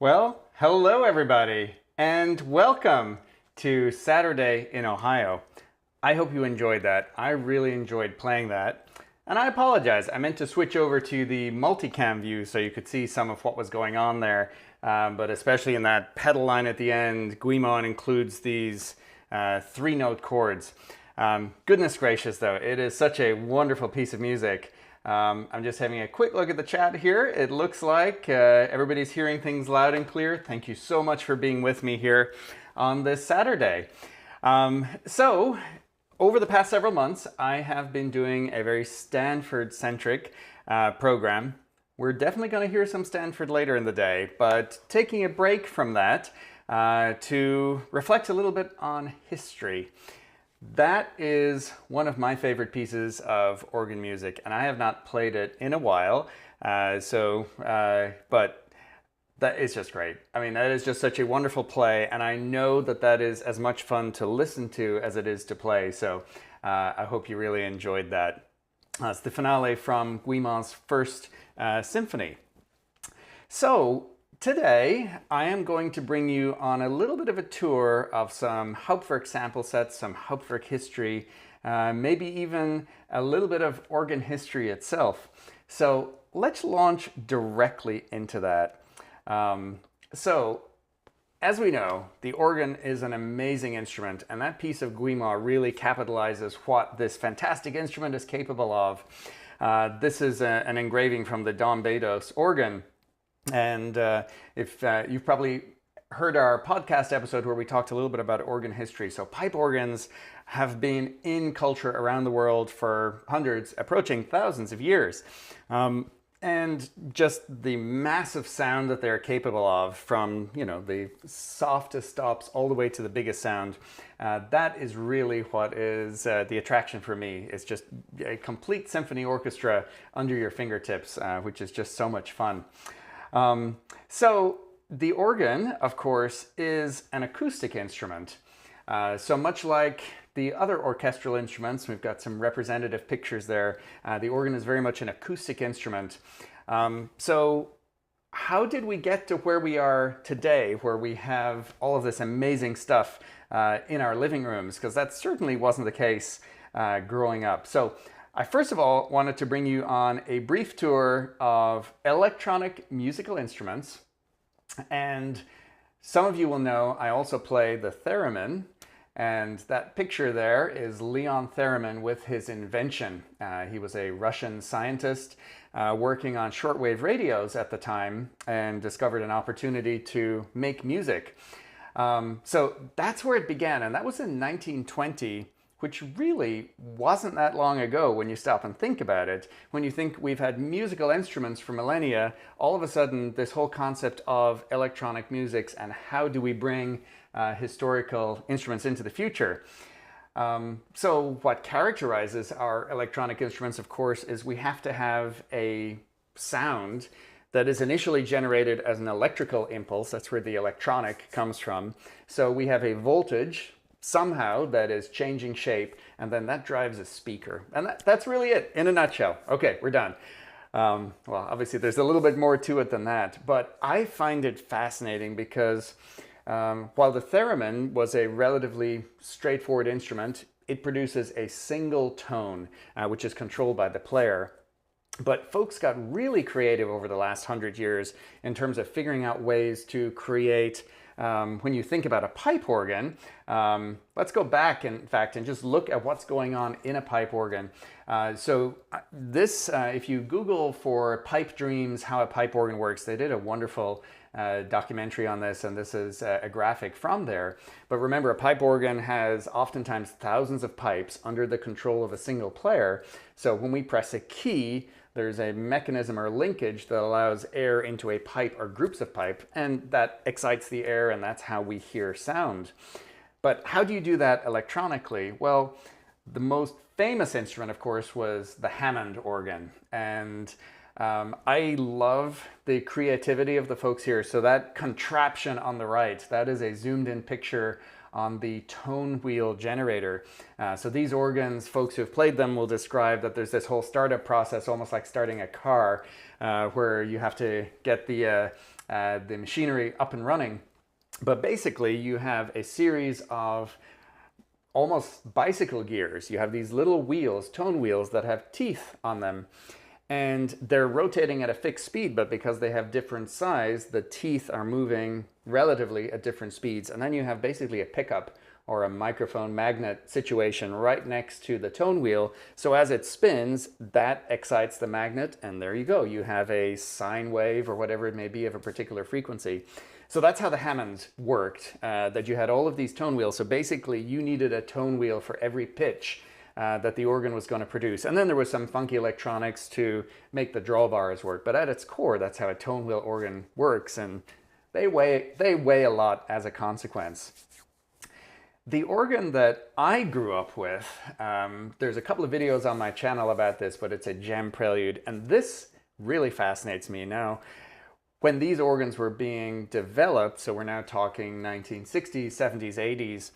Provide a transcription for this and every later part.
Well, hello everybody, and welcome to Saturday in Ohio. I hope you enjoyed that. I really enjoyed playing that. And I apologize, I meant to switch over to the multicam view so you could see some of what was going on there. But especially in that pedal line at the end, Guilmant includes these three-note chords. Goodness gracious though, it is such a wonderful piece of music. I'm just having a quick look at the chat here. It looks like everybody's hearing things loud and clear. Thank you so much for being with me here on this Saturday. So, over the past several months, I have been doing a very Stanford-centric program. We're definitely going to hear some Stanford later in the day, but taking a break from that to reflect a little bit on history. That is one of my favorite pieces of organ music, and I have not played it in a while, but that is just great. I mean, that is just such a wonderful play, and I know that that is as much fun to listen to as it is to play, so I hope you really enjoyed that. It's the finale from Guilmant's first symphony. So, today, I am going to bring you on a little bit of a tour of some Hauptwerk sample sets, some Hauptwerk history, maybe even a little bit of organ history itself. So let's launch directly into that. As we know, the organ is an amazing instrument, and that piece of Guilmant really capitalizes what this fantastic instrument is capable of. This is an engraving from the Dom Bedos organ. And if you've probably heard our podcast episode where we talked a little bit about organ history. So pipe organs have been in culture around the world for hundreds, approaching thousands of years. And just the massive sound that they're capable of, from, you know, the softest stops all the way to the biggest sound, that is really what is the attraction for me. It's just a complete symphony orchestra under your fingertips, which is just so much fun. So the organ, of course, is an acoustic instrument. So much like the other orchestral instruments, we've got some representative pictures there. The organ is very much an acoustic instrument. So how did we get to where we are today, where we have all of this amazing stuff in our living rooms? Because that certainly wasn't the case growing up. So I first of all wanted to bring you on a brief tour of electronic musical instruments. And some of you will know I also play the theremin. And that picture there is Leon Theremin with his invention. He was a Russian scientist working on shortwave radios at the time and discovered an opportunity to make music. So that's where it began, and that was in 1920. Which really wasn't that long ago when you stop and think about it. When you think we've had musical instruments for millennia, all of a sudden this whole concept of electronic music and how do we bring historical instruments into the future. So what characterizes our electronic instruments, of course, is we have to have a sound that is initially generated as an electrical impulse. That's where the electronic comes from. So we have a voltage somehow that is changing shape, and then that drives a speaker. And that's really it in a nutshell. Okay, we're done. Well, obviously there's a little bit more to it than that, but I find it fascinating because while the theremin was a relatively straightforward instrument, it produces a single tone, which is controlled by the player. But folks got really creative over the last 100 years in terms of figuring out ways to create when you think about a pipe organ, let's go back, in fact, and just look at what's going on in a pipe organ. If you Google for pipe dreams, how a pipe organ works, they did a wonderful documentary on this, and this is a graphic from there. But remember, a pipe organ has oftentimes thousands of pipes under the control of a single player. So when we press a key, there's a mechanism or linkage that allows air into a pipe or groups of pipe, and that excites the air, and that's how we hear sound. But how do you do that electronically? Well, the most famous instrument, of course, was the Hammond organ. And I love the creativity of the folks here. So that contraption on the right, that is a zoomed in picture on the tone wheel generator. So these organs, folks who have played them will describe that there's this whole startup process, almost like starting a car, where you have to get the the machinery up and running. But basically, you have a series of almost bicycle gears. You have these little wheels, tone wheels, that have teeth on them. And they're rotating at a fixed speed, but because they have different size, the teeth are moving relatively at different speeds. And then you have basically a pickup or a microphone magnet situation right next to the tone wheel. So as it spins, that excites the magnet, and there you go. You have a sine wave or whatever it may be of a particular frequency. So that's how the Hammonds worked, that you had all of these tone wheels. So basically you needed a tone wheel for every pitch that the organ was going to produce. And then there was some funky electronics to make the drawbars work. But at its core, that's how a tone wheel organ works. And they weigh a lot as a consequence. The organ that I grew up with, there's a couple of videos on my channel about this, but it's a gem prelude. And this really fascinates me. Now, when these organs were being developed, so we're now talking 1960s, 70s, 80s,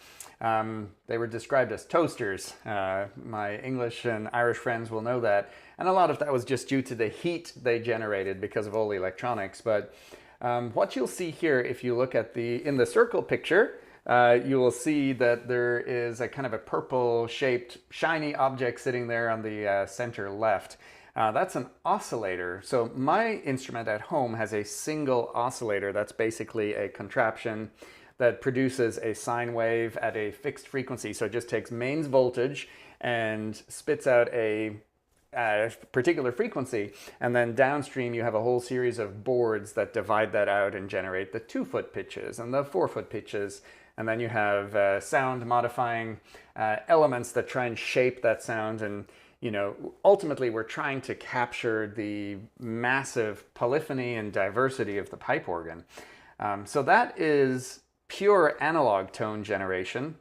they were described as toasters. My English and Irish friends will know that. And a lot of that was just due to the heat they generated because of all the electronics. But what you'll see here, if you look at in the circle picture, you will see that there is a kind of a purple shaped shiny object sitting there on the center left. That's an oscillator. So my instrument at home has a single oscillator. That's basically a contraption that produces a sine wave at a fixed frequency. So it just takes mains voltage and spits out a particular frequency. And then downstream, you have a whole series of boards that divide that out and generate the 2-foot pitches and the 4-foot pitches. And then you have sound modifying elements that try and shape that sound. And ultimately, we're trying to capture the massive polyphony and diversity of the pipe organ. So that is pure analog tone generation.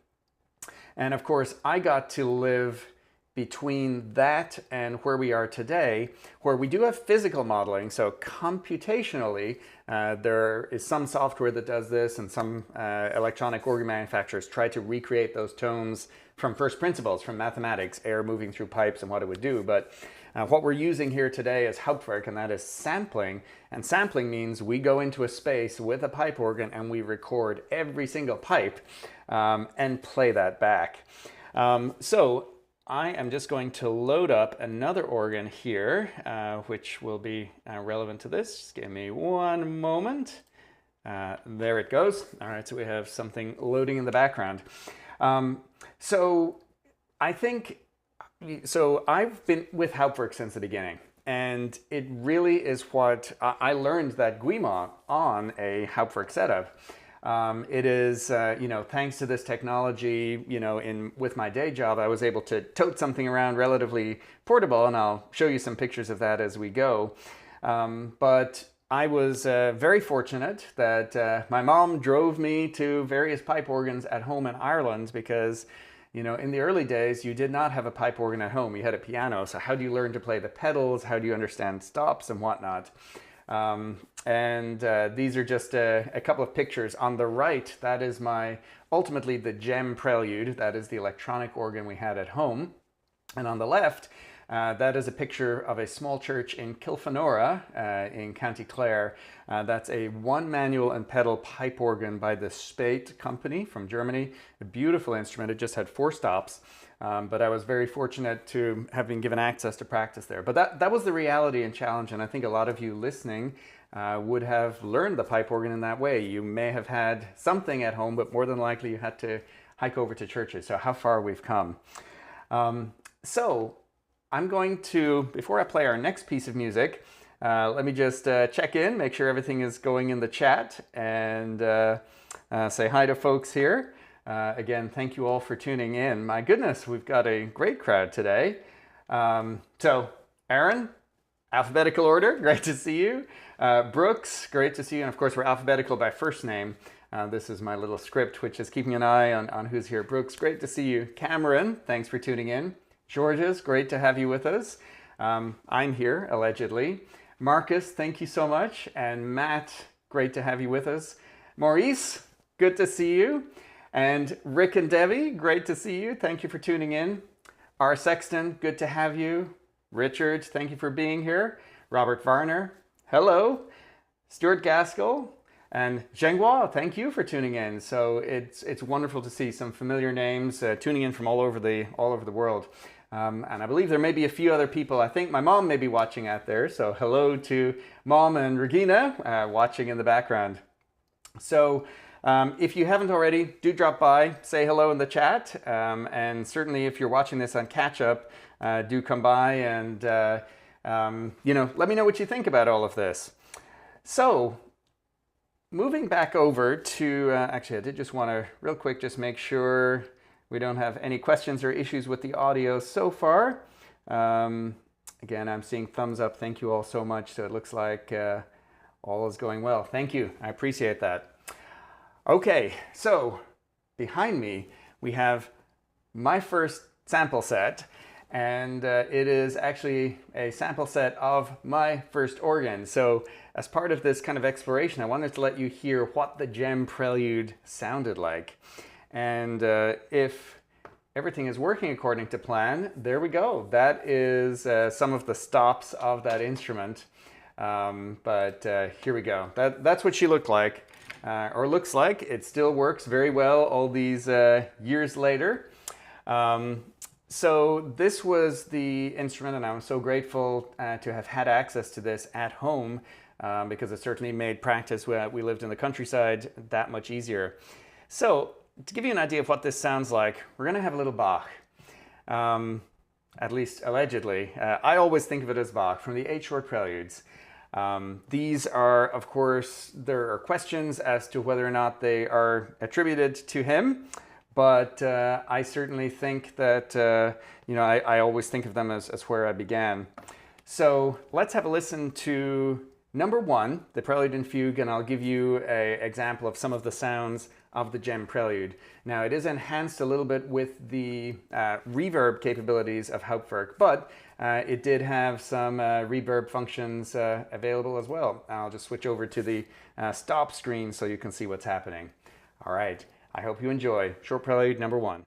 And of course, I got to live between that and where we are today, where we do have physical modeling. So computationally, there is some software that does this, and some electronic organ manufacturers try to recreate those tones from first principles, from mathematics, air moving through pipes and what it would do. But what we're using here today is Hauptwerk, and that is sampling. And sampling means we go into a space with a pipe organ and we record every single pipe and play that back. So I am just going to load up another organ here, which will be relevant to this. Just give me one moment. There it goes. All right, so we have something loading in the background. So I've been with Hauptwerk since the beginning, and it really is what I learned that Guilmant on a Hauptwerk setup. It is, thanks to this technology, with my day job, I was able to tote something around relatively portable, and I'll show you some pictures of that as we go. But I was very fortunate that my mom drove me to various pipe organs at home in Ireland because, in the early days, you did not have a pipe organ at home. You had a piano. So how do you learn to play the pedals? How do you understand stops and whatnot? These are just a couple of pictures. On the right, that is ultimately the gem prelude. That is the electronic organ we had at home. And on the left, that is a picture of a small church in Kilfenora in County Clare. That's a one manual and pedal pipe organ by the Spate company from Germany. A beautiful instrument. It just had 4 stops. But I was very fortunate to have been given access to practice there. But that was the reality and challenge, and I think a lot of you listening would have learned the pipe organ in that way. You may have had something at home, but more than likely you had to hike over to churches. So how far we've come. So I'm going to, before I play our next piece of music, let me just check in, make sure everything is going in the chat, and say hi to folks here. Again, thank you all for tuning in. My goodness, we've got a great crowd today. So, Aaron, alphabetical order, great to see you. Brooks, great to see you. And of course, we're alphabetical by first name. This is my little script, which is keeping an eye on who's here. Brooks, great to see you. Cameron, thanks for tuning in. Georges, great to have you with us. I'm here, allegedly. Marcus, thank you so much. And Matt, great to have you with us. Maurice, good to see you. And Rick and Debbie, great to see you. Thank you for tuning in. R. Sexton, good to have you. Richard, thank you for being here. Robert Varner, hello. Stuart Gaskell, and Zhenghua, thank you for tuning in. So it's wonderful to see some familiar names tuning in from all over the world. And I believe there may be a few other people. I think my mom may be watching out there. So hello to Mom and Regina watching in the background. So if you haven't already, do drop by, say hello in the chat. And certainly if you're watching this on catch up, do come by and let me know what you think about all of this. So moving back over to, actually I did just want to real quick just make sure we don't have any questions or issues with the audio so far. Again, I'm seeing thumbs up. Thank you all so much. So it looks like all is going well. Thank you. I appreciate that. Okay, so behind me we have my first sample set, and it is actually a sample set of my first organ. So as part of this kind of exploration, I wanted to let you hear what the gem Prelude sounded like. And if everything is working according to plan, there we go. That is some of the stops of that instrument. But here we go. That's what she looked like. Or looks like. It still works very well all these years later. So this was the instrument, and I'm so grateful to have had access to this at home because it certainly made practice where we lived in the countryside that much easier. So to give you an idea of what this sounds like, we're going to have a little Bach, at least allegedly. I always think of it as Bach from the 8 short preludes. These are, of course, there are questions as to whether or not they are attributed to him, but I certainly think that, I always think of them as where I began. So let's have a listen to number 1, the Prelude and Fugue, and I'll give you an example of some of the sounds of the gem Prelude. Now, it is enhanced a little bit with the reverb capabilities of Hauptwerk, but it did have some reverb functions available as well. I'll just switch over to the stop screen so you can see what's happening. All right, I hope you enjoy Short Prelude number 1.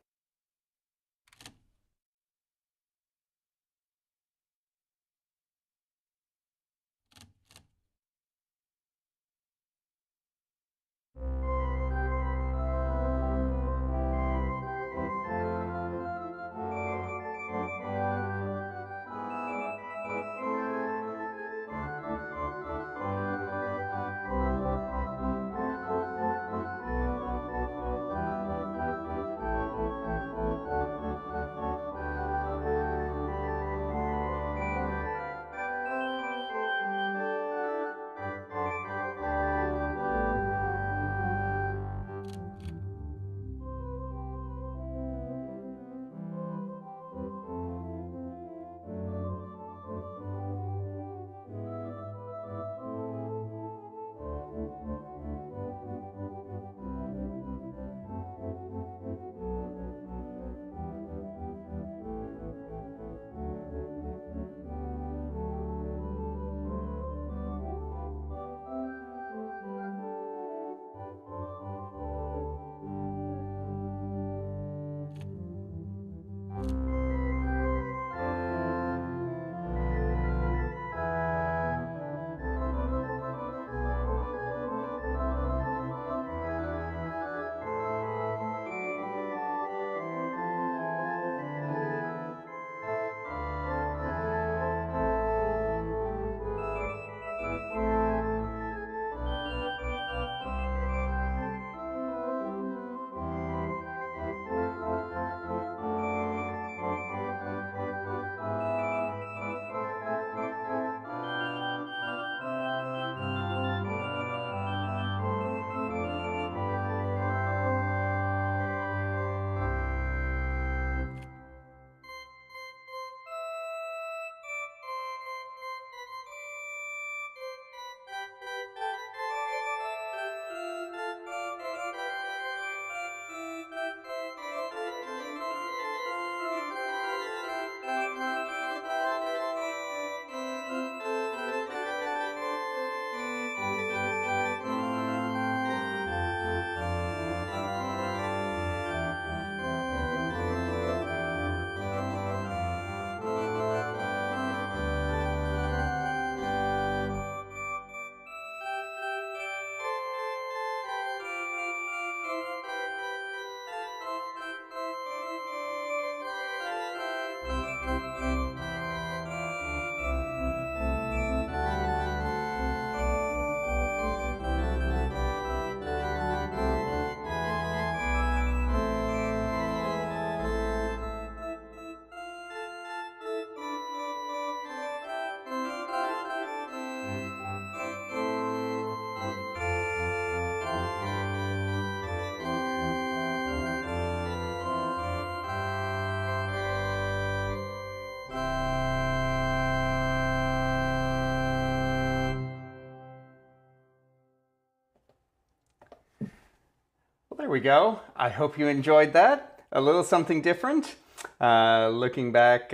there we go. I hope you enjoyed that. A little something different. Looking back,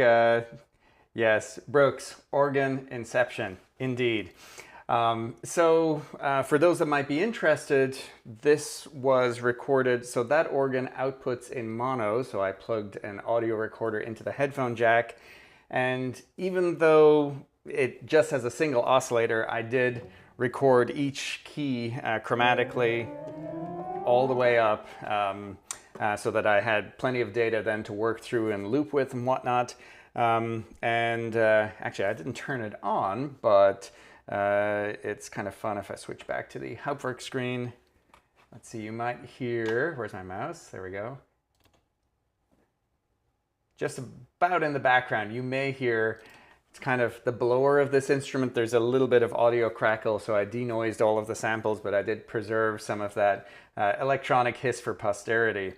yes, Brooks, organ inception, indeed. For those that might be interested, this was recorded, so that organ outputs in mono, so I plugged an audio recorder into the headphone jack, and even though it just has a single oscillator, I did record each key chromatically all the way up, so that I had plenty of data then to work through and loop with and whatnot. Actually, I didn't turn it on, but it's kind of fun if I switch back to the Hauptwerk screen. Let's see, you might hear, where's my mouse? There we go. Just about in the background, you may hear, it's kind of the blower of this instrument. There's a little bit of audio crackle, so I denoised all of the samples, but I did preserve some of that electronic hiss for posterity.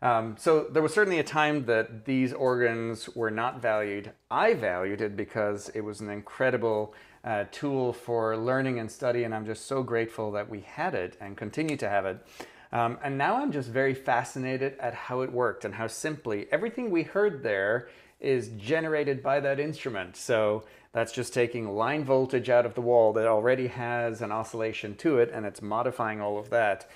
So there was certainly a time that these organs were not valued. I valued it because it was an incredible tool for learning and study, and I'm just so grateful that we had it and continue to have it. And now I'm just very fascinated at how it worked and how simply everything we heard there is generated by that instrument. So that's just taking line voltage out of the wall that already has an oscillation to it, and it's modifying all of that.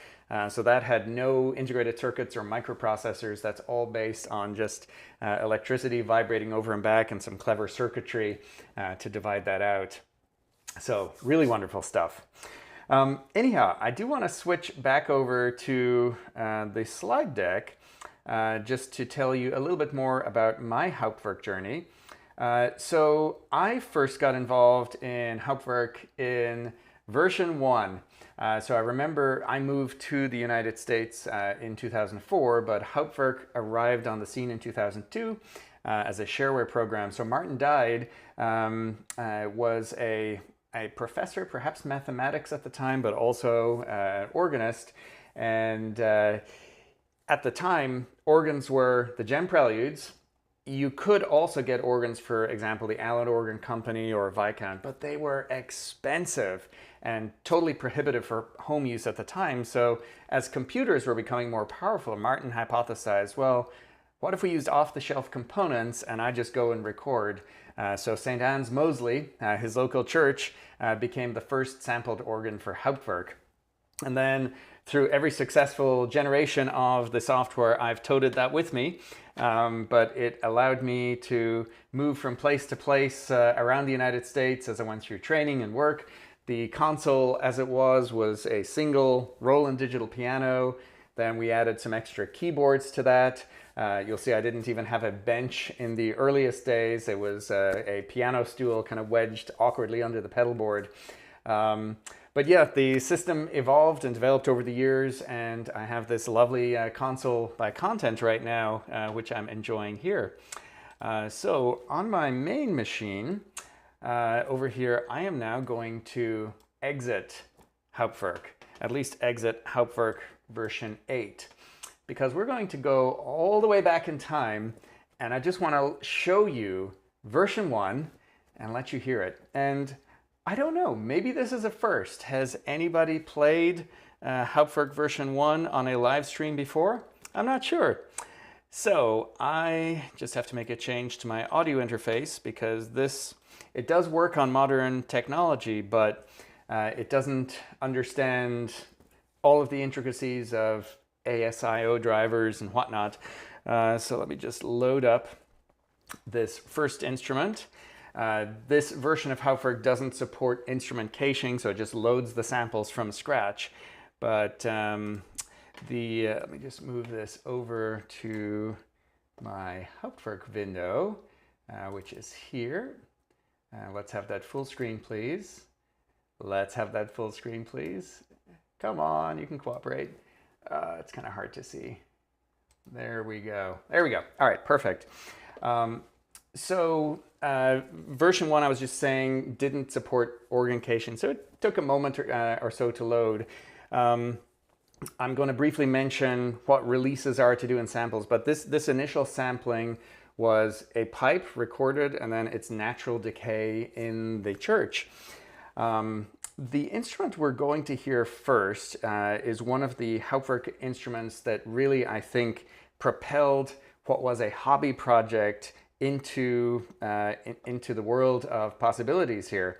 So that had no integrated circuits or microprocessors. That's all based on just electricity vibrating over and back and some clever circuitry to divide that out. So really wonderful stuff. Anyhow, I do want to switch back over to the slide deck just to tell you a little bit more about my Hauptwerk journey. So I first got involved in Hauptwerk in version 1. So I remember I moved to the United States in 2004, but Hauptwerk arrived on the scene in 2002 as a shareware program. So Martin Died was a professor, perhaps mathematics at the time, but also an organist. And at the time, organs were the gem preludes. You could also get organs, for example, the Allen Organ Company or Viscount, but they were expensive and totally prohibitive for home use at the time. So as computers were becoming more powerful, Martin hypothesized, well, what if we used off-the-shelf components and I just go and record? So St. Anne's Moseley, his local church, became the first sampled organ for Hauptwerk. And then through every successful generation of the software, I've toted that with me. But it allowed me to move from place to place around the United States as I went through training and work. The console, as it was a single Roland digital piano. Then we added some extra keyboards to that. You'll see I didn't even have a bench in the earliest days. It was a piano stool kind of wedged awkwardly under the pedal board. But yeah, the system evolved and developed over the years, and I have this lovely console by Content right now, which I'm enjoying here. So on my main machine, over here, I am now going to exit Hauptwerk, at least exit Hauptwerk version 8, because we're going to go all the way back in time, and I just want to show you version 1 and let you hear it. And I don't know, maybe this is a first. Has anybody played Hauptwerk version 1 on a live stream before? I'm not sure. So I just have to make a change to my audio interface because it does work on modern technology, but it doesn't understand all of the intricacies of ASIO drivers and whatnot. So let me just load up this first instrument. This version of Hauptwerk doesn't support instrument caching, so it just loads the samples from scratch. But let me just move this over to my Hauptwerk window, which is here. Let's have that full screen, please. Let's have that full screen, please. Come on, you can cooperate. It's kind of hard to see. There we go. There we go. All right, perfect. Version 1, I was just saying, didn't support organ caching, so it took a moment or so to load. I'm going to briefly mention what releases are to do in samples, but this initial sampling was a pipe recorded and then its natural decay in the church. The instrument we're going to hear first is one of the Hauptwerk instruments that really, I think, propelled what was a hobby project into the world of possibilities here.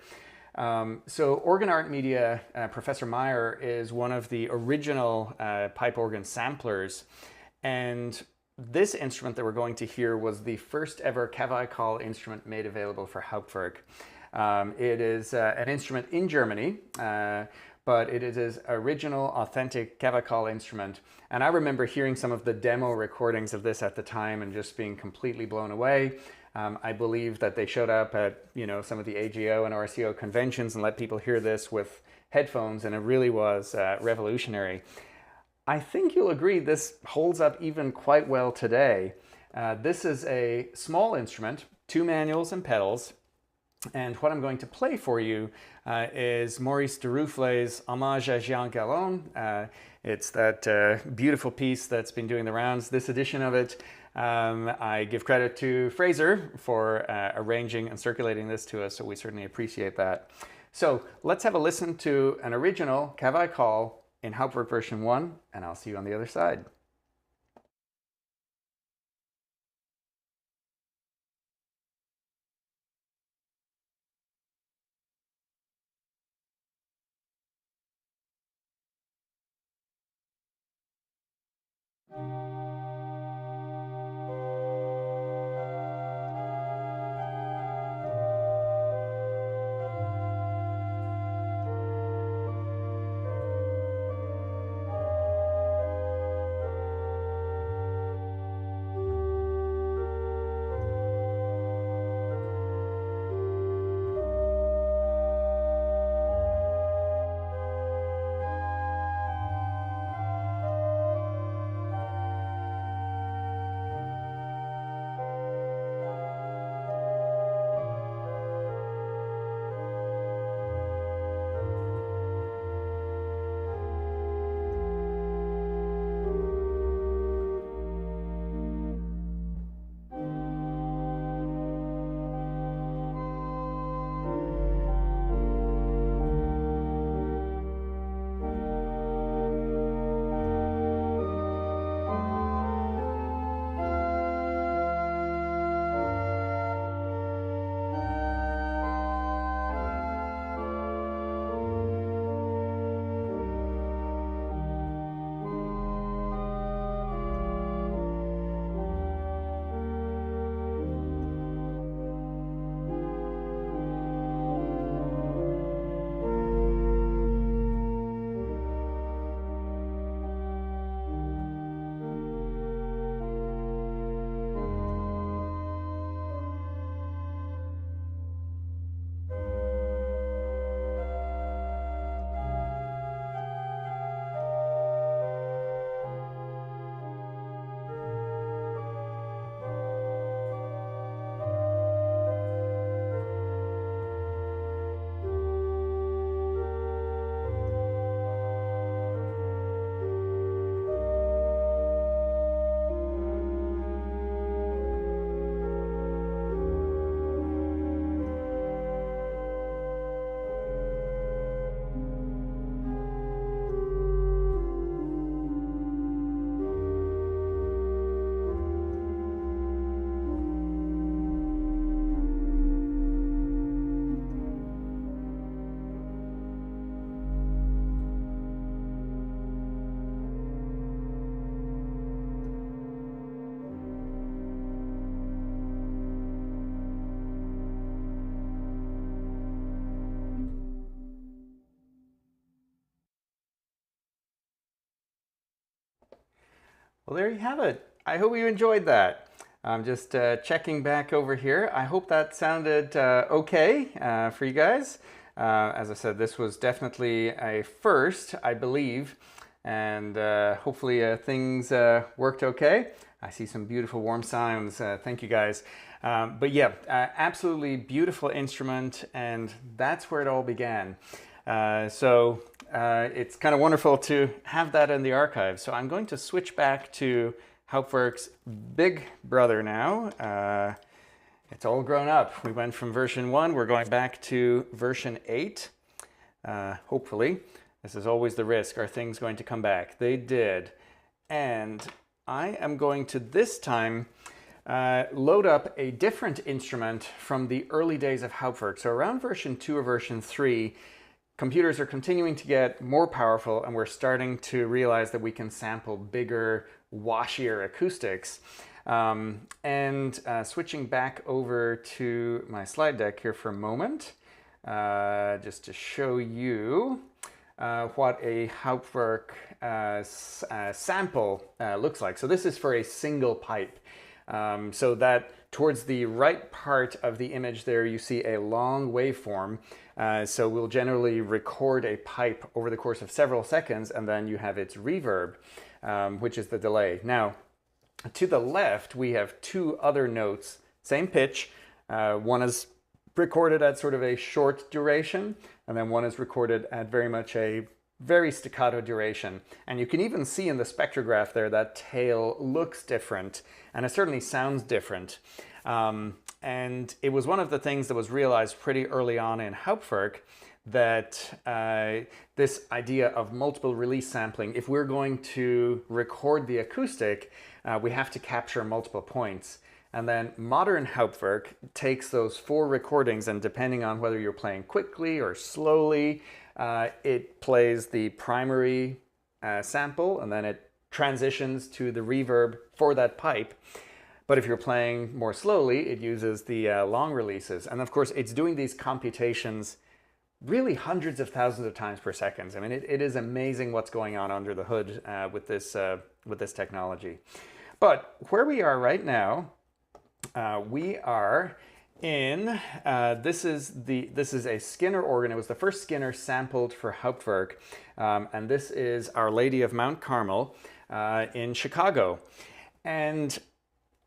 So Organ Art Media, Professor Meyer is one of the original pipe organ samplers, and this instrument that we're going to hear was the first ever cavaille instrument made available for Hauptwerk. It is an instrument in Germany, but it is his original, authentic cavaille instrument. And I remember hearing some of the demo recordings of this at the time and just being completely blown away. I believe that they showed up at some of the AGO and RCO conventions and let people hear this with headphones, and it really was revolutionary. I think you'll agree this holds up even quite well today. This is a small instrument, 2 manuals and pedals, and what I'm going to play for you is Maurice Durufle's Homage à Jean Gallon. It's that beautiful piece that's been doing the rounds, this edition of it. I give credit to Fraser for arranging and circulating this to us, so we certainly appreciate that. So let's have a listen to an original cavaille in Hauptwerk version 1, and I'll see you on the other side. Well, there you have it. I hope you enjoyed that. I'm just checking back over here. I hope that sounded okay for you guys. As I said, this was definitely a first, I believe, and hopefully things worked okay. I see some beautiful warm sounds. Thank you guys. But yeah, absolutely beautiful instrument, and that's where it all began. So it's kind of wonderful to have that in the archive. So I'm going to switch back to Hauptwerk's big brother now. It's all grown up. We went from version 1, we're going back to version 8. hopefully. This is always the risk. Are things going to come back? They did. And I am going to this time load up a different instrument from the early days of Hauptwerk. So around version 2 or version 3, computers are continuing to get more powerful, and we're starting to realize that we can sample bigger, washier acoustics. Switching back over to my slide deck here for a moment, just to show you what a Hauptwerk sample looks like. So this is for a single pipe. So that towards the right part of the image there, you see a long waveform. So we'll generally record a pipe over the course of several seconds, and then you have its reverb, which is the delay. Now, to the left, we have two other notes, same pitch. One is recorded at sort of a short duration, and then one is recorded at very staccato duration. And you can even see in the spectrograph there that tail looks different, and it certainly sounds different. And it was one of the things that was realized pretty early on in Hauptwerk, that this idea of multiple release sampling, if we're going to record the acoustic, we have to capture multiple points. And then modern Hauptwerk takes those 4 recordings, and depending on whether you're playing quickly or slowly, it plays the primary sample, and then it transitions to the reverb for that pipe. But if you're playing more slowly, it uses the long releases. And of course, it's doing these computations really hundreds of thousands of times per second. I mean, it is amazing what's going on under the hood with this technology. But where we are right now, we are in, this is a Skinner organ. It was the first Skinner sampled for Hauptwerk. And this is Our Lady of Mount Carmel in Chicago. And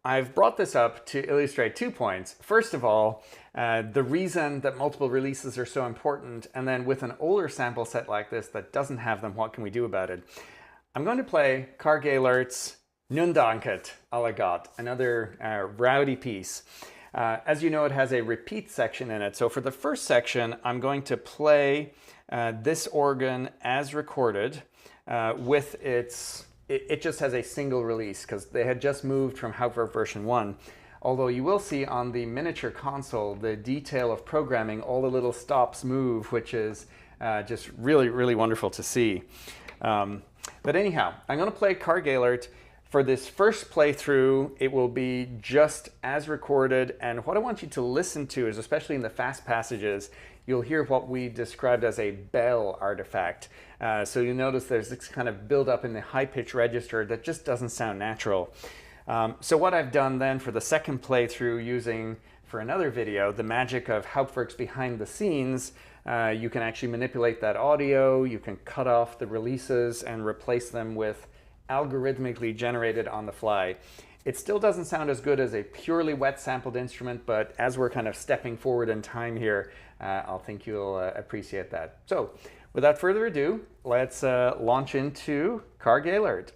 I've brought this up to illustrate 2 points. First of all, the reason that multiple releases are so important, and then with an older sample set like this that doesn't have them, what can we do about it? I'm going to play Karg Nun Danket, Alle Gott, another rowdy piece. As you know, it has a repeat section in it. So for the first section, I'm going to play this organ as recorded with its... It just has a single release because they had just moved from Hauptwerk version 1. Although you will see on the miniature console the detail of programming, all the little stops move, which is just really, really wonderful to see. But anyhow, I'm going to play Karg. For this first playthrough, it will be just as recorded, and what I want you to listen to is, especially in the fast passages, you'll hear what we described as a bell artifact. So you'll notice there's this kind of build-up in the high-pitch register that just doesn't sound natural. So what I've done then for the second playthrough, using, for another video, the magic of Hauptwerk's behind the scenes, you can actually manipulate that audio, you can cut off the releases and replace them with algorithmically generated on the fly. It still doesn't sound as good as a purely wet sampled instrument, but as we're kind of stepping forward in time here, I think you'll appreciate that. So without further ado, let's launch into Karg.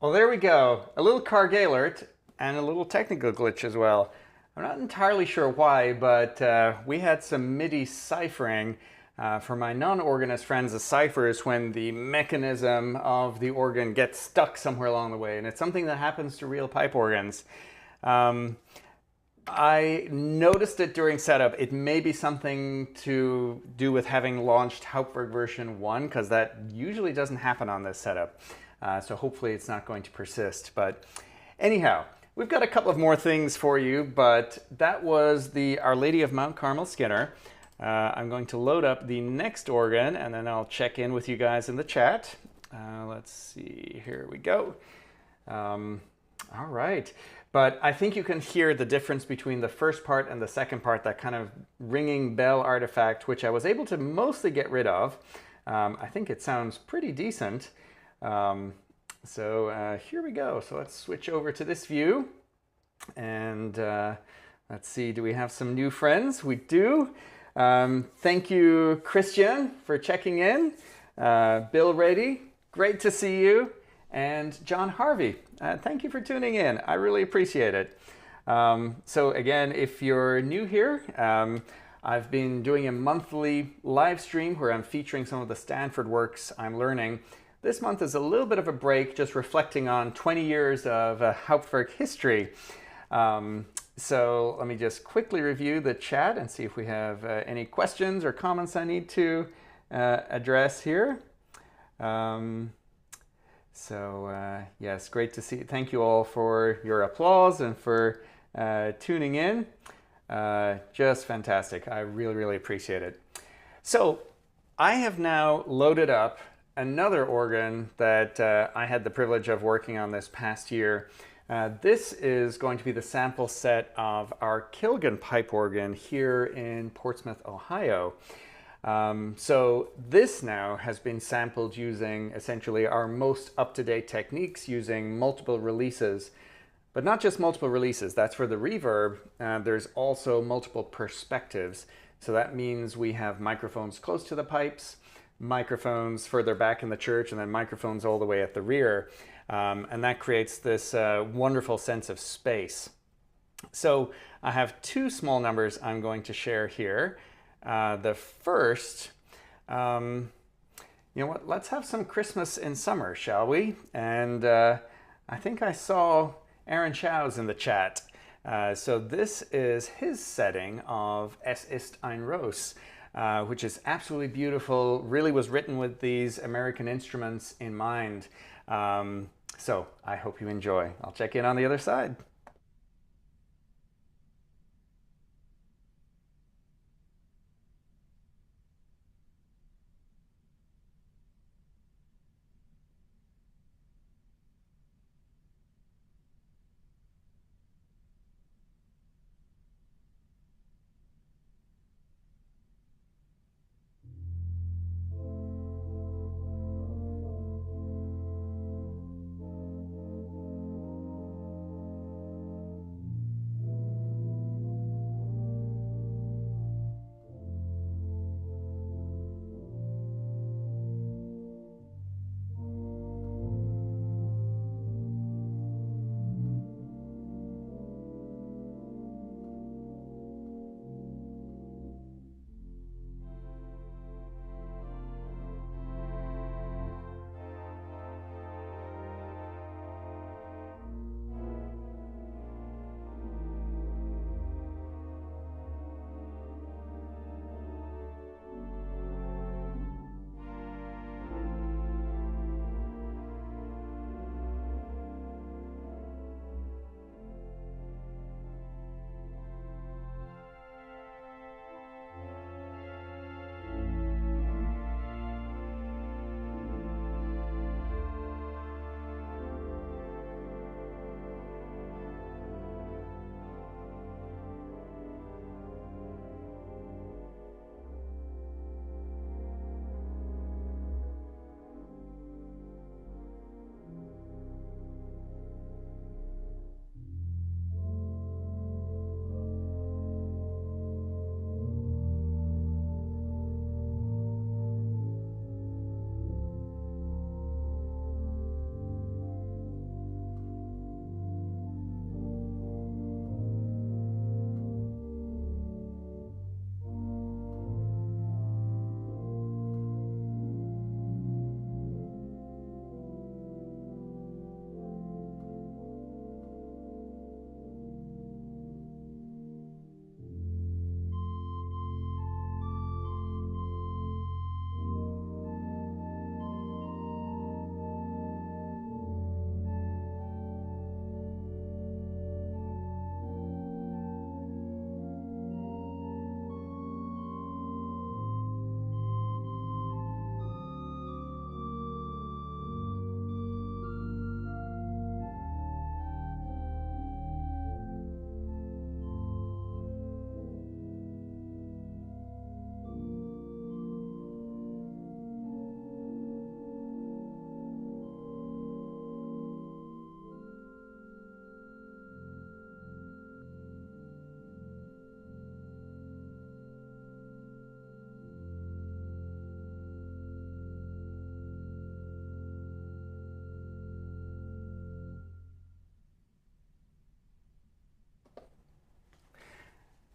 Well, there we go. A little Karg alert and a little technical glitch as well. I'm not entirely sure why, but we had some MIDI ciphering. For my non-organist friends, a cipher is when the mechanism of the organ gets stuck somewhere along the way, and it's something that happens to real pipe organs. I noticed it during setup. It may be something to do with having launched Hauptwerk version 1, because that usually doesn't happen on this setup. So hopefully it's not going to persist. But anyhow, we've got a couple of more things for you, but that was the Our Lady of Mount Carmel Skinner. I'm going to load up the next organ, and then I'll check in with you guys in the chat. Let's see, here we go. All right. But I think you can hear the difference between the first part and the second part, that kind of ringing bell artifact, which I was able to mostly get rid of. I think it sounds pretty decent. So here we go. So let's switch over to this view. And let's see, do we have some new friends? We do. Thank you, Christian, for checking in. Bill Rady, great to see you. And John Harvey, thank you for tuning in. I really appreciate it. So again, if you're new here, I've been doing a monthly live stream where I'm featuring some of the Stanford works I'm learning. This month is a little bit of a break, just reflecting on 20 years of Hauptwerk history. So let me just quickly review the chat and see if we have any questions or comments I need to address here. Yes, great to see. Thank you all for your applause and for tuning in. Just fantastic. I really, really appreciate it. So I have now loaded up another organ that I had the privilege of working on this past year. This is going to be the sample set of our Kilgan pipe organ here in Portsmouth, Ohio. So this now has been sampled using essentially our most up-to-date techniques, using multiple releases. But not just multiple releases, that's for the reverb. There's also multiple perspectives. So that means we have microphones close to the pipes, microphones further back in the church, and then microphones all the way at the rear. And that creates this wonderful sense of space. So I have two small numbers I'm going to share here. The first, you know what, let's have some Christmas in summer, shall we? And I think I saw Aaron Schau's in the chat. So this is his setting of Es ist ein Ros, which is absolutely beautiful, really was written with these American instruments in mind. So I hope you enjoy. I'll check in on the other side.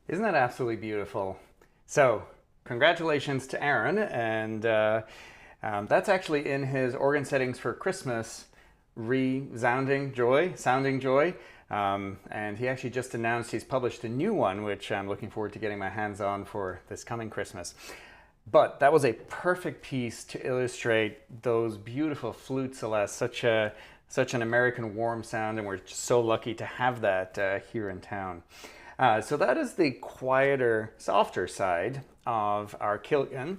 Isn't that absolutely beautiful? So, congratulations to Aaron, and that's actually in his organ settings for Christmas, Resounding Joy, Sounding Joy. And he actually just announced he's published a new one, which I'm looking forward to getting my hands on for this coming Christmas. But that was a perfect piece to illustrate those beautiful flute celestes, such an American warm sound, and we're just so lucky to have that here in town. So that is the quieter, softer side of our Kilgan.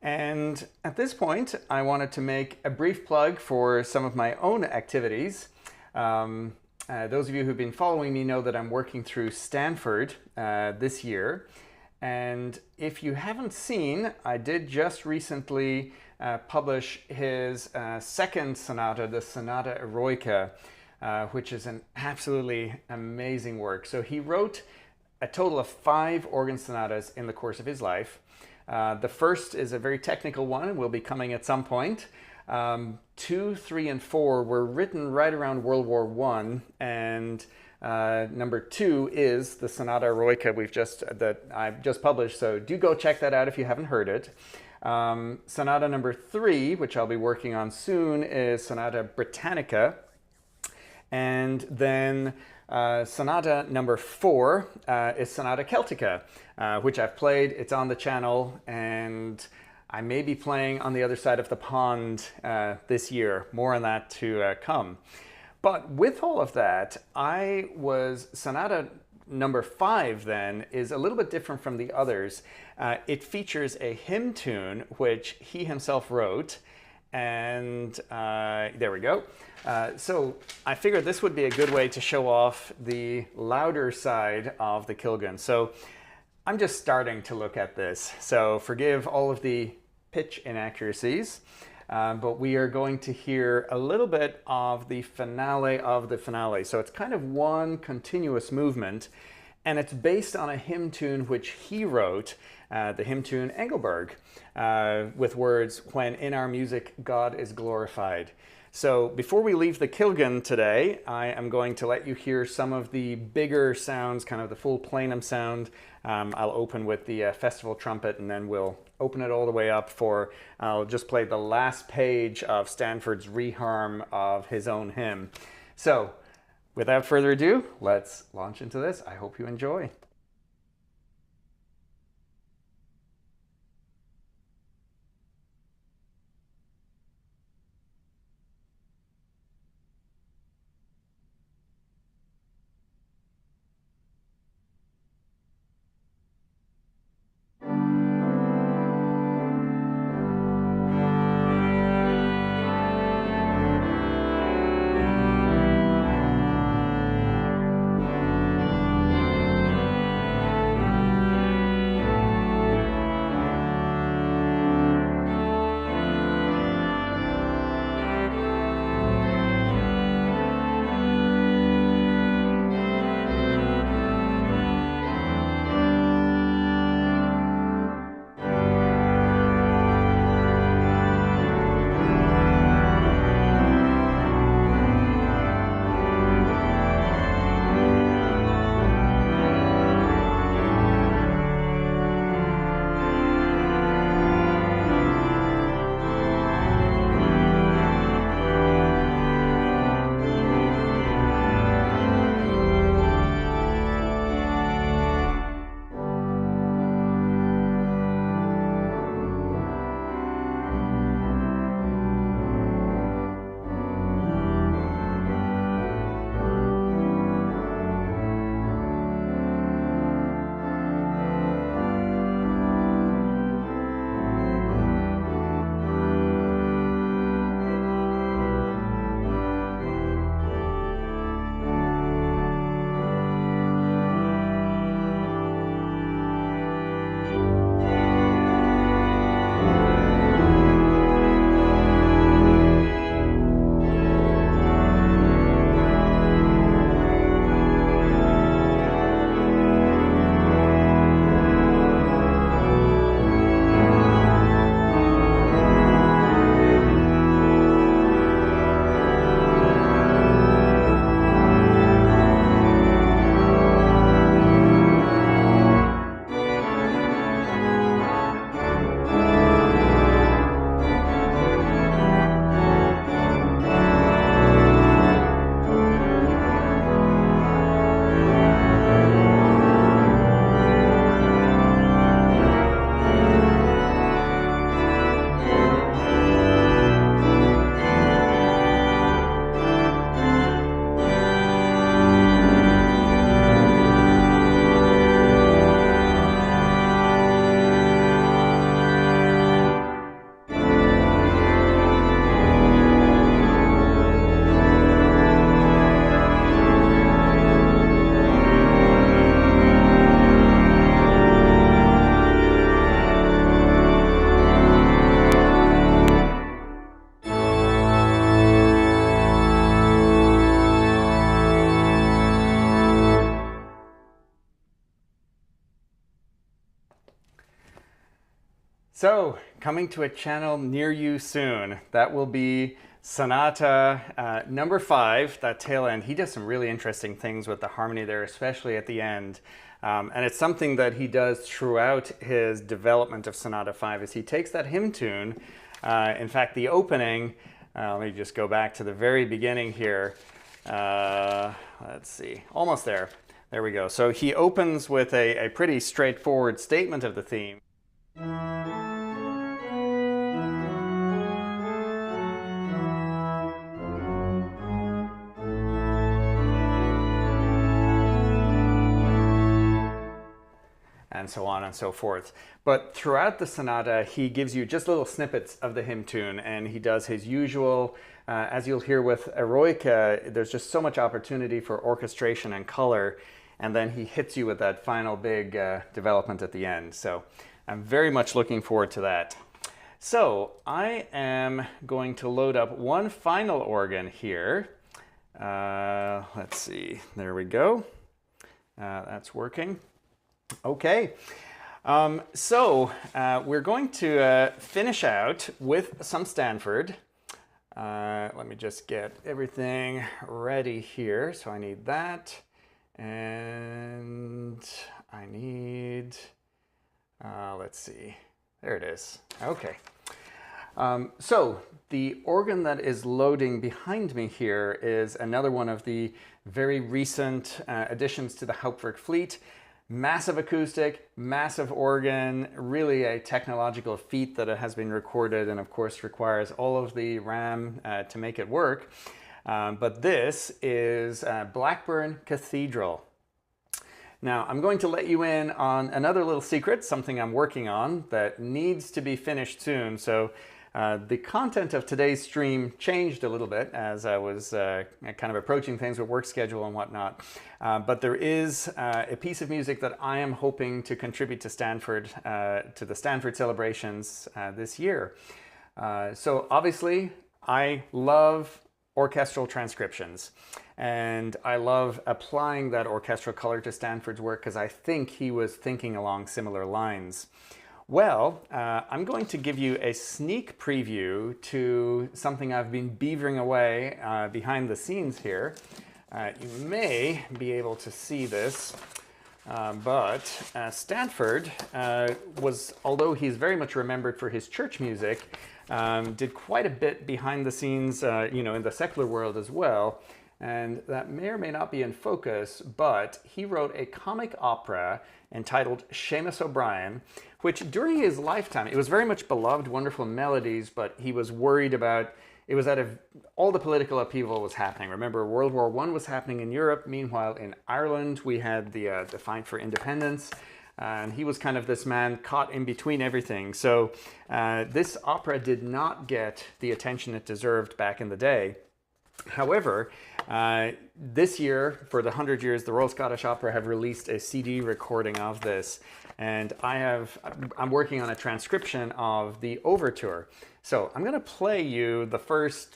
And at this point, I wanted to make a brief plug for some of my own activities. Those of you who've been following me know that I'm working through Stanford this year. And if you haven't seen, I did just recently publish his second sonata, the Sonata Eroica, which is an absolutely amazing work. So he wrote a total of 5 organ sonatas in the course of his life. The first is a very technical one and will be coming at some point. 2, 3, and 4 were written right around World War I, and number 2 is the Sonata Eroica that I've just published, so do go check that out if you haven't heard it. Sonata number 3, which I'll be working on soon, is Sonata Britannica, and then Sonata number 4 is Sonata Celtica, which I've played. It's on the channel, and I may be playing on the other side of the pond this year. More on that to come. But with all of that, Sonata number 5 then is a little bit different from the others. It features a hymn tune, which he himself wrote, and there we go. So I figured this would be a good way to show off the louder side of the Kilgan. So I'm just starting to look at this, so forgive all of the pitch inaccuracies. But we are going to hear a little bit of the finale of the finale. So it's kind of one continuous movement, and it's based on a hymn tune which he wrote, the hymn tune Engelberg, with words, "When in our music God is glorified." So before we leave the Kilgan today, I am going to let you hear some of the bigger sounds, kind of the full plenum sound. I'll open with the festival trumpet, and then we'll open it all the way up I'll just play the last page of Stanford's reharm of his own hymn. So without further ado, let's launch into this. I hope you enjoy. So, coming to a channel near you soon. That will be Sonata number 5, that tail end. He does some really interesting things with the harmony there, especially at the end. And it's something that he does throughout his development of Sonata 5, is he takes that hymn tune. In fact, the opening, let me just go back to the very beginning here. Let's see, almost there. There we go. So he opens with a pretty straightforward statement of the theme. And so on and so forth. But throughout the sonata, he gives you just little snippets of the hymn tune, and he does his usual, as you'll hear with Eroica, there's just so much opportunity for orchestration and color, and then he hits you with that final big development at the end. So I'm very much looking forward to that. So I am going to load up one final organ here. Let's see, there we go. That's working. Okay, so we're going to finish out with some Stanford. Let me just get everything ready here. So I need that, and I need, let's see, there it is. Okay. So the organ that is loading behind me here is another one of the very recent additions to the Hauptwerk fleet. Massive acoustic, massive organ, really a technological feat that has been recorded, and of course requires all of the RAM to make it work. But this is Blackburn Cathedral. Now I'm going to let you in on another little secret, something I'm working on that needs to be finished soon. So the content of today's stream changed a little bit as I was kind of approaching things with work schedule and whatnot. But there is a piece of music that I am hoping to contribute to Stanford, to the Stanford celebrations this year. So obviously, I love orchestral transcriptions, and I love applying that orchestral color to Stanford's work because I think he was thinking along similar lines. Well, I'm going to give you a sneak preview to something I've been beavering away behind the scenes here. You may be able to see this, but Stanford was, although he's very much remembered for his church music, did quite a bit behind the scenes, you know, in the secular world as well. And that may or may not be in focus, but he wrote a comic opera entitled Shamus O'Brien, which during his lifetime, it was very much beloved, wonderful melodies, but he was worried about, it was out of, all the political upheaval was happening. Remember, World War I was happening in Europe. Meanwhile, in Ireland, we had the fight for independence. And he was kind of this man caught in between everything. So this opera did not get the attention it deserved back in the day. However, this year, for the 100 years, the Royal Scottish Opera have released a CD recording of this, and I'm working on a transcription of the Overture. So I'm going to play you the first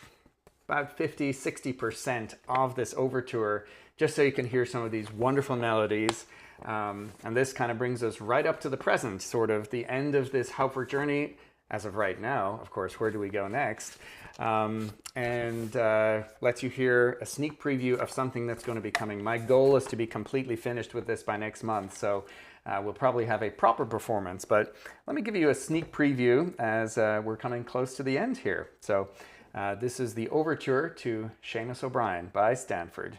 about 50–60% of this Overture, just so you can hear some of these wonderful melodies. And this kind of brings us right up to the present, sort of the end of this Hauptwerk journey. As of right now, of course, where do we go next? And lets you hear a sneak preview of something that's going to be coming. My goal is to be completely finished with this by next month, so we'll probably have a proper performance. But let me give you a sneak preview as we're coming close to the end here. So this is the Overture to Shamus O'Brien by Stanford.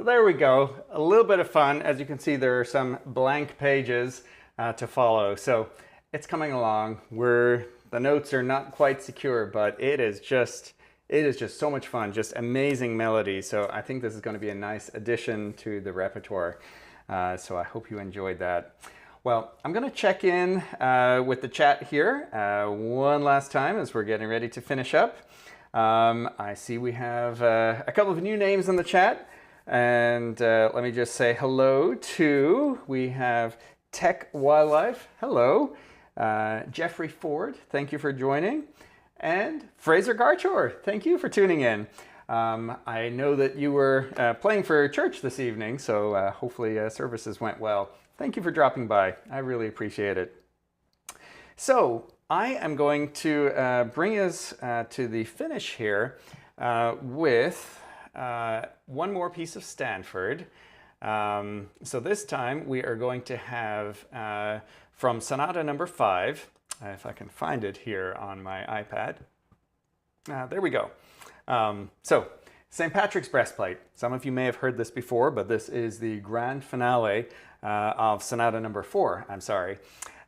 there we go. A little bit of fun. As you can see, there are some blank pages to follow. So it's coming along. The notes are not quite secure, but it is just so much fun. Just amazing melody. So I think this is going to be a nice addition to the repertoire. So I hope you enjoyed that. Well, I'm going to check in with the chat here one last time as we're getting ready to finish up. I see we have a couple of new names in the chat. And let me just say hello to, we have Tech Wildlife, hello. Jeffrey Ford, thank you for joining. And Fraser Gartshore, thank you for tuning in. I know that you were playing for church this evening, so hopefully services went well. Thank you for dropping by. I really appreciate it. So I am going to bring us to the finish here with one more piece of Stanford. So this time we are going to have from Sonata number 5, if I can find it here on my iPad. There we go. So St. Patrick's Breastplate. Some of you may have heard this before, but this is the grand finale of Sonata number 4, I'm sorry.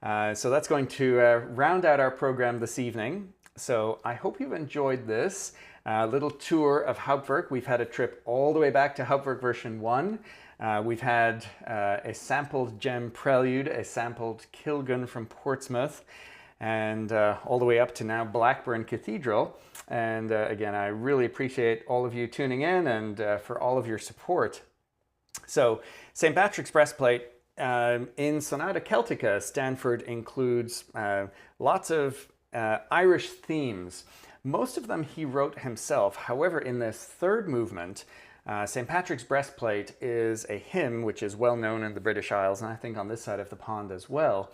So that's going to round out our program this evening. So I hope you've enjoyed this little tour of Hauptwerk. We've had a trip all the way back to Hauptwerk version 1. We've had a sampled gem Prelude, a sampled Kilgun from Portsmouth, and all the way up to now Blackburn Cathedral. And again, I really appreciate all of you tuning in and for all of your support. So St. Patrick's Breastplate, in Sonata Celtica, Stanford includes lots of Irish themes. Most of them he wrote himself. However, in this third movement, St. Patrick's Breastplate is a hymn which is well known in the British Isles, and I think on this side of the pond as well.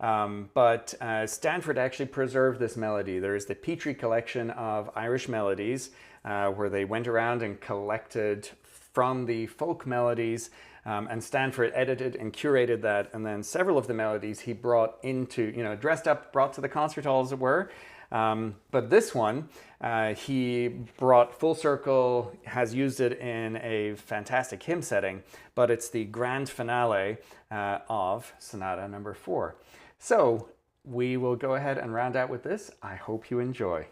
But Stanford actually preserved this melody. There is the Petrie collection of Irish melodies where they went around and collected from the folk melodies, and Stanford edited and curated that, and then several of the melodies he brought into, dressed up, brought to the concert hall as it were. But this one, he brought full circle, has used it in a fantastic hymn setting, but it's the grand finale of Sonata number 4. So we will go ahead and round out with this. I hope you enjoy.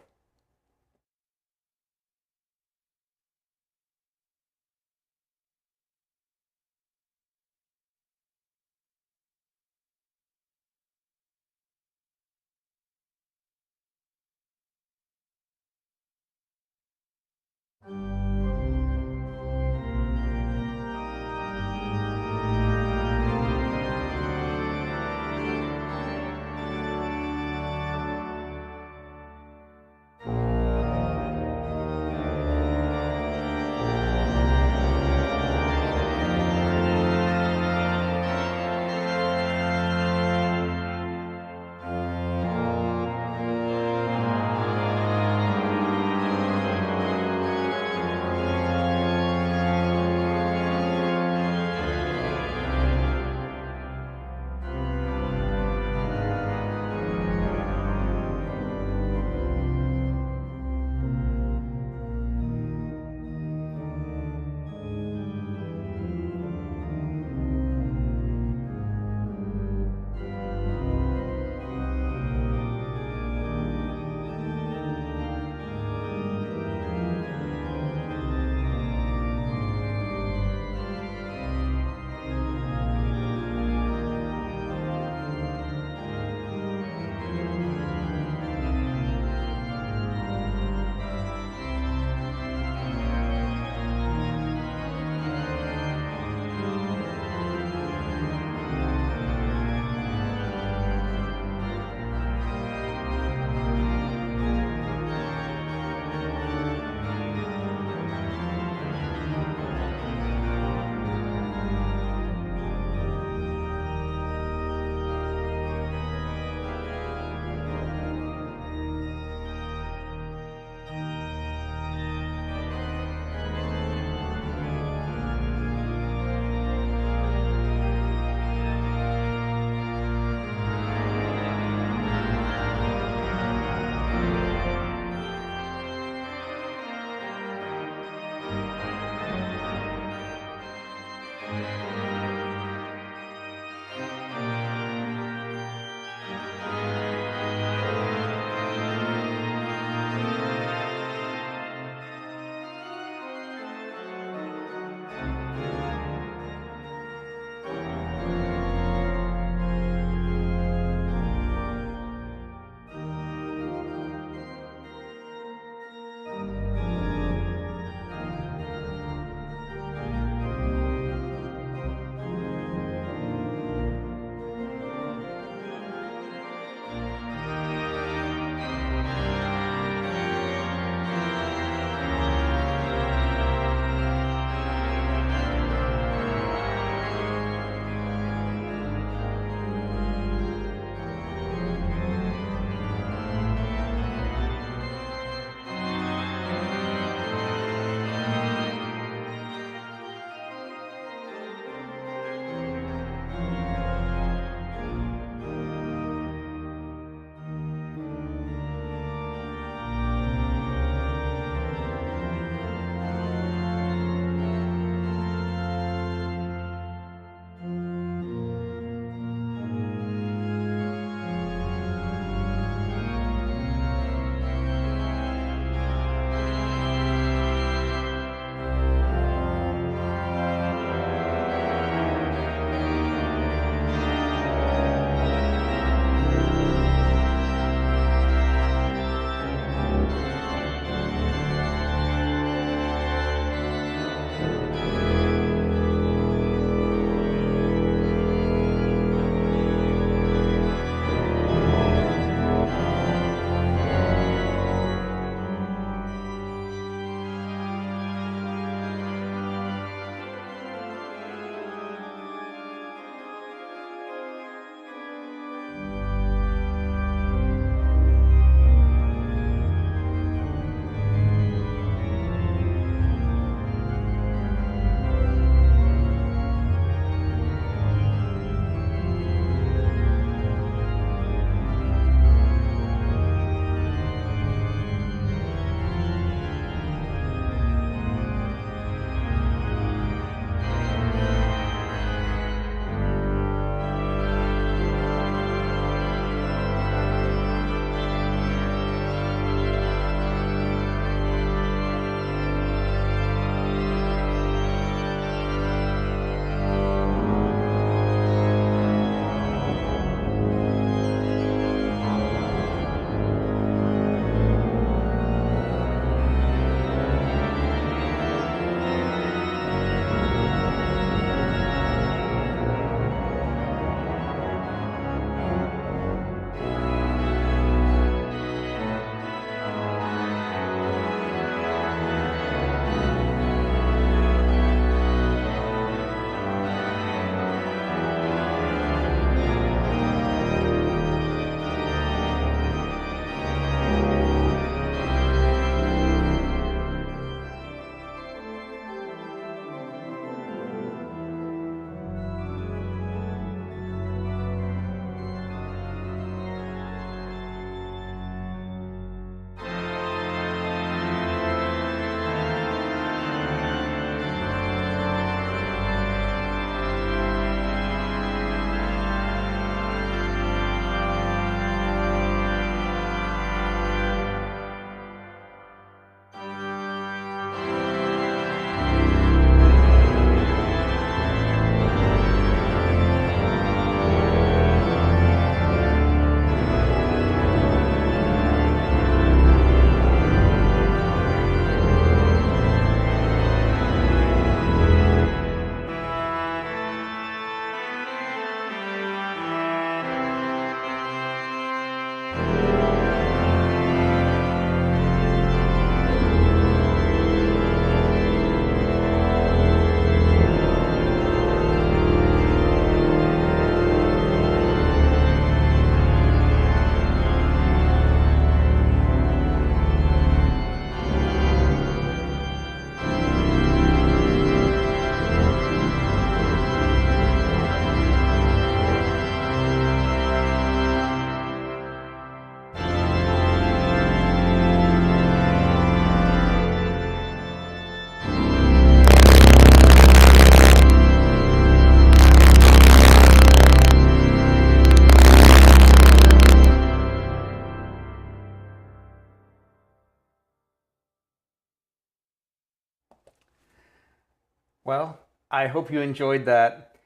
Well, I hope you enjoyed that.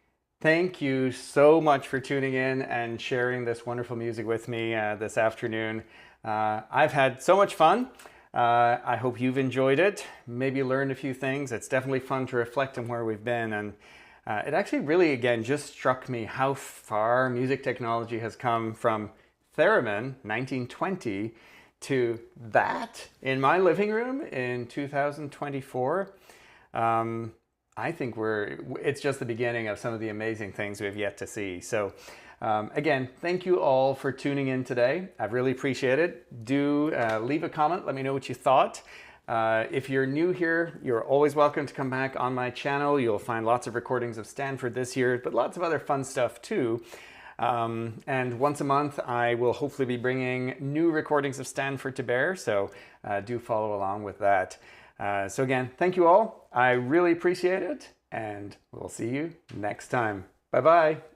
Thank you so much for tuning in and sharing this wonderful music with me this afternoon. I've had so much fun. I hope you've enjoyed it, maybe learned a few things. It's definitely fun to reflect on where we've been, and it actually really, again, just struck me how far music technology has come from theremin, 1920, to that in my living room in 2024. I think it's just the beginning of some of the amazing things we've yet to see. So again, thank you all for tuning in today. I really appreciate it. Do leave a comment. Let me know what you thought. If you're new here, you're always welcome to come back on my channel. You'll find lots of recordings of Stanford this year, but lots of other fun stuff too. And once a month, I will hopefully be bringing new recordings of Stanford to bear, so do follow along with that. So again, thank you all. I really appreciate it, and we'll see you next time. Bye-bye.